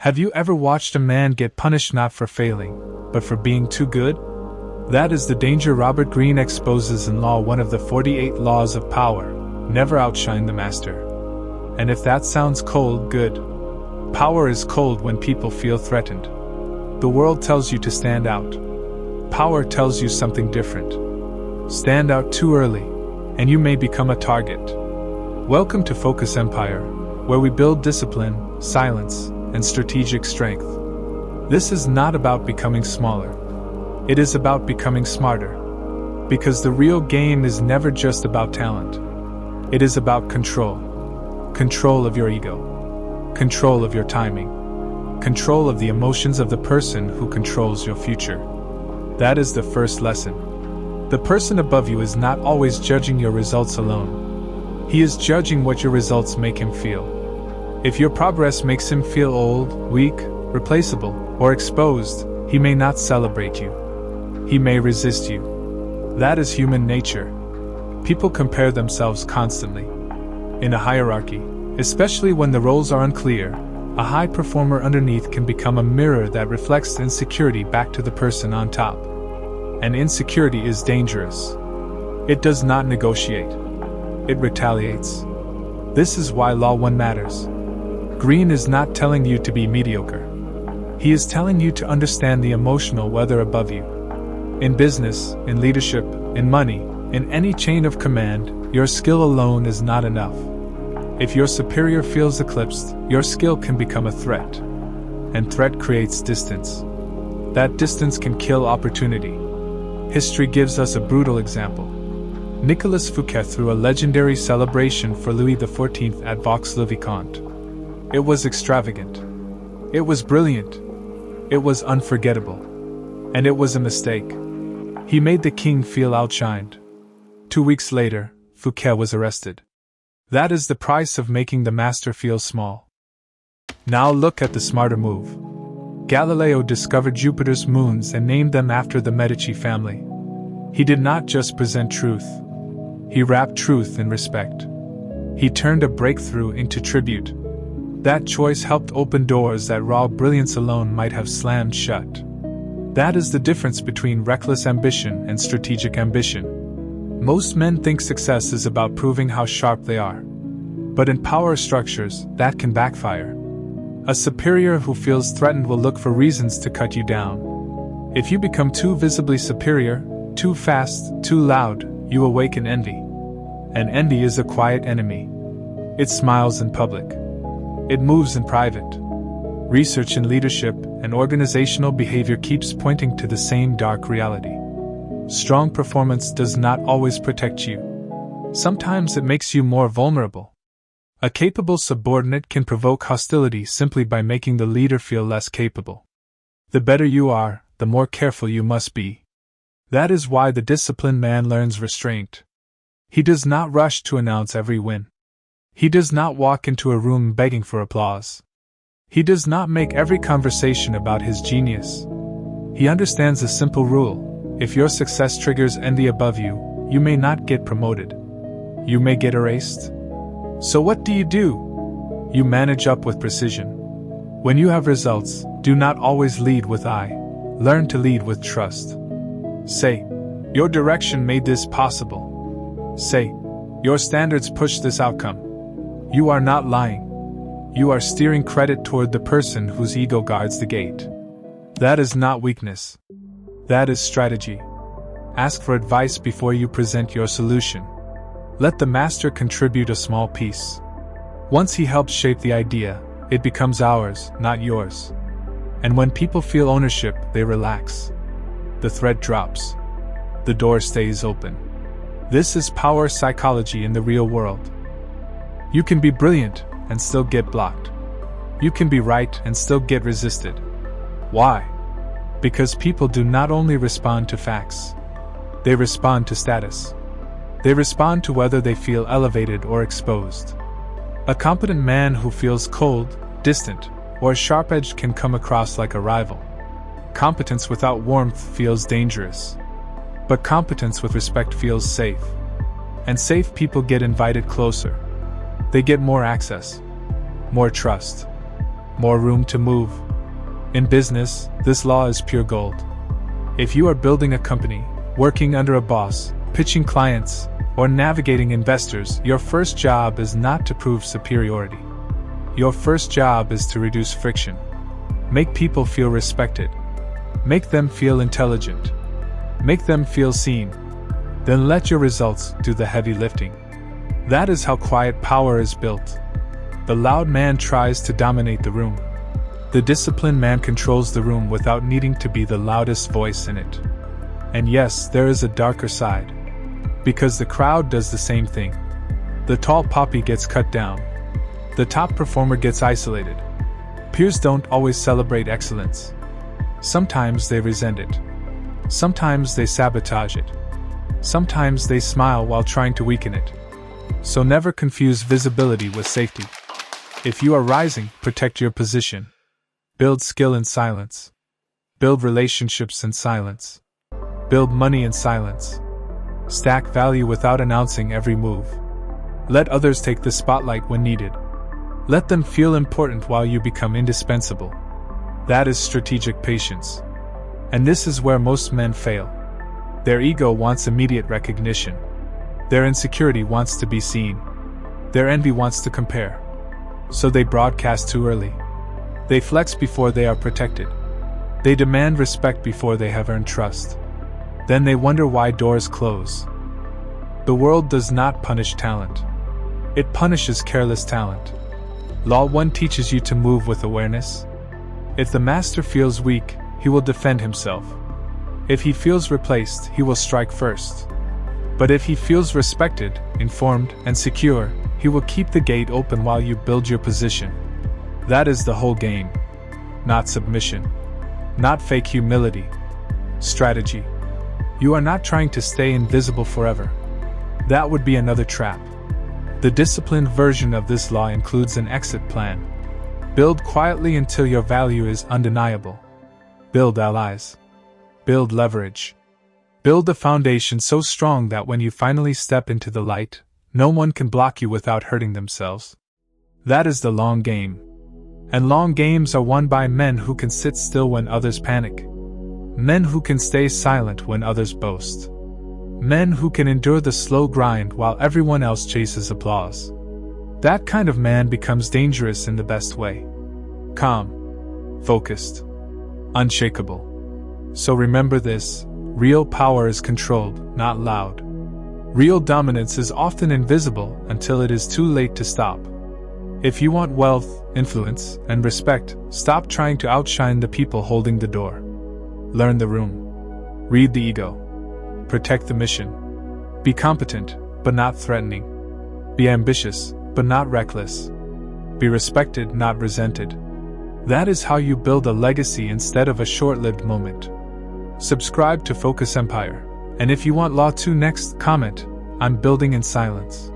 Have you ever watched a man get punished not for failing, but for being too good? That is the danger Robert Greene exposes in Law 1 of the 48 Laws of Power: never outshine the master. And if that sounds cold, good. Power is cold when people feel threatened. The world tells you to stand out. Power tells you something different. Stand out too early, and you may become a target. Welcome to Focus Empire, where we build discipline, silence, and strategic strength. This is not about becoming smaller. It is about becoming smarter. Because the real game is never just about talent. It is about control. Control of your ego. Control of your timing. Control of the emotions of the person who controls your future. That is the first lesson. The person above you is not always judging your results alone. He is judging what your results make him feel. If your progress makes him feel old, weak, replaceable, or exposed, he may not celebrate you. He may resist you. That is human nature. People compare themselves constantly. In a hierarchy, especially when the roles are unclear, a high performer underneath can become a mirror that reflects insecurity back to the person on top. And insecurity is dangerous. It does not negotiate. It retaliates. This is why Law 1 matters. Greene is not telling you to be mediocre. He is telling you to understand the emotional weather above you. In business, in leadership, in money, in any chain of command, your skill alone is not enough. If your superior feels eclipsed, your skill can become a threat. And threat creates distance. That distance can kill opportunity. History gives us a brutal example. Nicolas Fouquet threw a legendary celebration for Louis XIV at Vaux-le-Vicomte. It was extravagant. It was brilliant. It was unforgettable. And it was a mistake. He made the king feel outshined. 2 weeks later, Fouquet was arrested. That is the price of making the master feel small. Now look at the smarter move. Galileo discovered Jupiter's moons and named them after the Medici family. He did not just present truth. He wrapped truth in respect. He turned a breakthrough into tribute. That choice helped open doors that raw brilliance alone might have slammed shut. That is the difference between reckless ambition and strategic ambition. Most men think success is about proving how sharp they are. But in power structures, that can backfire. A superior who feels threatened will look for reasons to cut you down. If you become too visibly superior, too fast, too loud, you awaken envy. And envy is a quiet enemy. It smiles in public. It moves in private. Research in leadership and organizational behavior keeps pointing to the same dark reality. Strong performance does not always protect you. Sometimes it makes you more vulnerable. A capable subordinate can provoke hostility simply by making the leader feel less capable. The better you are, the more careful you must be. That is why the disciplined man learns restraint. He does not rush to announce every win. He does not walk into a room begging for applause. He does not make every conversation about his genius. He understands a simple rule: if your success triggers envy above you, you may not get promoted. You may get erased. So what do? You manage up with precision. When you have results, do not always lead with I. Learn to lead with trust. Say, your direction made this possible. Say, your standards push this outcome. You are not lying. You are steering credit toward the person whose ego guards the gate. That is not weakness. That is strategy. Ask for advice before you present your solution. Let the master contribute a small piece. Once he helps shape the idea, it becomes ours, not yours. And when people feel ownership, they relax. The threat drops. The door stays open. This is power psychology in the real world. You can be brilliant and still get blocked. You can be right and still get resisted. Why? Because people do not only respond to facts. They respond to status. They respond to whether they feel elevated or exposed. A competent man who feels cold, distant, or sharp-edged can come across like a rival. Competence without warmth feels dangerous. But competence with respect feels safe. And safe people get invited closer. They get more access, more trust. more room to move. In business, this law is pure gold. If you are building a company, working under a boss, pitching clients, or navigating investors, your first job is not to prove superiority. Your first job is to reduce friction. Make people feel respected. Make them feel intelligent. Make them feel seen. Then let your results do the heavy lifting. That is how quiet power is built. The loud man tries to dominate the room. The disciplined man controls the room without needing to be the loudest voice in it. And yes, there is a darker side. Because the crowd does the same thing. The tall poppy gets cut down. The top performer gets isolated. Peers don't always celebrate excellence. Sometimes they resent it. Sometimes they sabotage it. Sometimes they smile while trying to weaken it. So never confuse visibility with safety. If you are rising, protect your position. Build skill in silence. Build relationships in silence. Build money in silence. Stack value without announcing every move. Let others take the spotlight when needed. Let them feel important while you become indispensable. That is strategic patience. And this is where most men fail. Their ego wants immediate recognition. Their insecurity wants to be seen. Their envy wants to compare. So they broadcast too early. They flex before they are protected. They demand respect before they have earned trust. Then they wonder why doors close. The world does not punish talent. It punishes careless talent. Law 1 teaches you to move with awareness. If the master feels weak, he will defend himself. If he feels replaced, he will strike first. But if he feels respected, informed, and secure, he will keep the gate open while you build your position. That is the whole game. Not submission. Not fake humility. Strategy. You are not trying to stay invisible forever. That would be another trap. The disciplined version of this law includes an exit plan. Build quietly until your value is undeniable. Build allies. Build leverage. Build a foundation so strong that when you finally step into the light, no one can block you without hurting themselves. That is the long game. And long games are won by men who can sit still when others panic. Men who can stay silent when others boast. Men who can endure the slow grind while everyone else chases applause. That kind of man becomes dangerous in the best way. Calm. Focused. Unshakable. So remember this, real power is controlled, not loud. Real dominance is often invisible until it is too late to stop. If you want wealth, influence, and respect, stop trying to outshine the people holding the door. Learn the room. Read the ego. Protect the mission. Be competent, but not threatening. Be ambitious, but not reckless. Be respected, not resented. That is how you build a legacy instead of a short-lived moment. Subscribe to Focus Empire, and if you want Law 2 next, comment, "I'm building in silence."